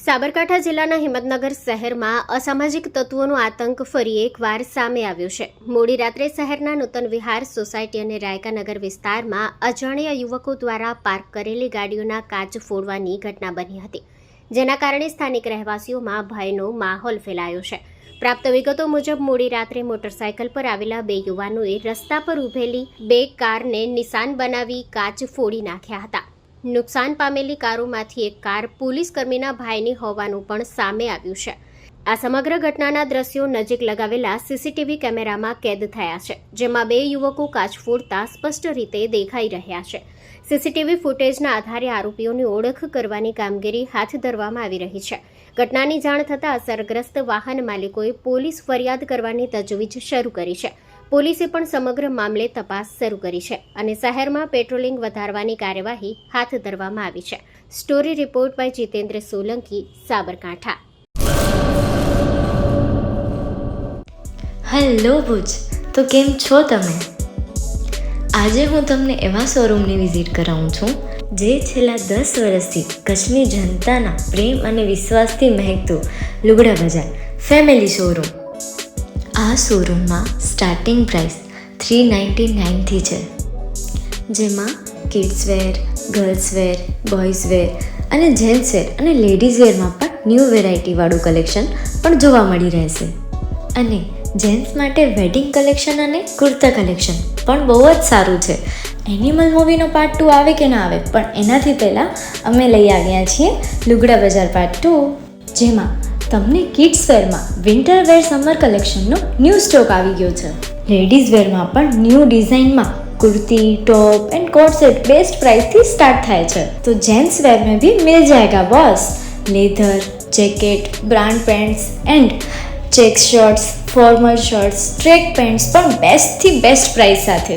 સાબરકાંઠા જિલ્લાના હિંમતનગર શહેરમાં અસામાજિક તત્વોનો આતંક ફરી એકવાર સામે આવ્યો છે. મોડી રાત્રે શહેરના નૂતન વિહાર સોસાયટી અને રાયકાનગર વિસ્તારમાં અજાણ્યા યુવકો દ્વારા પાર્ક કરેલી ગાડીઓના કાચ ફોડવાની ઘટના બની હતી, જેના કારણે સ્થાનિક રહેવાસીઓમાં ભયનો માહોલ ફેલાયો છે. પ્રાપ્ત વિગતો મુજબ મોડી રાત્રે મોટરસાયકલ પર આવેલા બે યુવાનોએ રસ્તા પર ઊભેલી બે કારને નિશાન બનાવી કાચ ફોડી નાખ્યા હતા. નુકસાન પામેલી કારોમાંથી એક કાર પોલીસ કર્મીના ભાઈની હોવાનું પણ સામે આવ્યું છે. આ સમગ્ર ઘટનાના દ્રશ્યો નજીક લગાવેલા સીસીટીવી કેમેરામાં કેદ થયા છે, જેમાં બે યુવકો કાચ ફોડતા સ્પષ્ટ રીતે દેખાઈ રહ્યા છે. સીસીટીવી ફૂટેજના આધારે આરોપીઓની ઓળખ કરવાની કામગીરી હાથ ધરવામાં આવી રહી છે. ઘટનાની જાણ થતાં અસરગ્રસ્ત વાહન માલિકોએ પોલીસ ફરિયાદ કરવાની તજવીજ શરૂ કરી છે. પોલીસે પણ સમગ્ર મામલે તપાસ શરૂ કરી છે અને શહેરમાં પેટ્રોલિંગ વધારવાની કાર્યવાહી હાથ ધરવામાં આવી છે. Story report by Jitendra Solanki, Sabarkantha. Hello Bhuj, તો કેમ છો તમે? આજે હું તમને એવા શોરૂમની વિઝિટ કરાવું છું જે છેલ્લા 10 વર્ષથી કચ્છની જનતાના પ્રેમ અને વિશ્વાસથી મહેકતું લુગડા બજાર ફેમિલી શોરૂમ. આ શોરૂમમાં સ્ટાર્ટિંગ પ્રાઇસ 399થી છે, જેમાં kids wear, girls wear, boys wear અને જેન્ટ્સ વેર અને લેડીઝ વેરમાં પણ ન્યૂ વેરાયટીવાળું કલેક્શન પણ જોવા મળી રહેશે. અને જેન્ટ્સ માટે વેડિંગ કલેક્શન અને કુર્તા કલેક્શન પણ બહુ જ સારું છે. એનિમલ મૂવીનો પાર્ટ 2 આવે કે ના આવે, પણ એનાથી પહેલાં અમે લઈ આવ્યા છીએ લુગડા બજાર પાર્ટ 2, જેમાં તમને કિડ્સ વેરમાં વિન્ટર વેર સમર કલેક્શનનો ન્યૂ સ્ટોક આવી ગયો છે. લેડીઝ વેરમાં પણ ન્યૂ ડિઝાઇનમાં kurti, top and coat set best price थी स्टार्ट થાય છે. तो जेंट्स वेयर में भी मिल जाएगा boss. Leather, jacket, brand pants and check shirts, formal shirts, track pants પણ બેસ્ટથી બેસ્ટ પ્રાઇસ સાથે.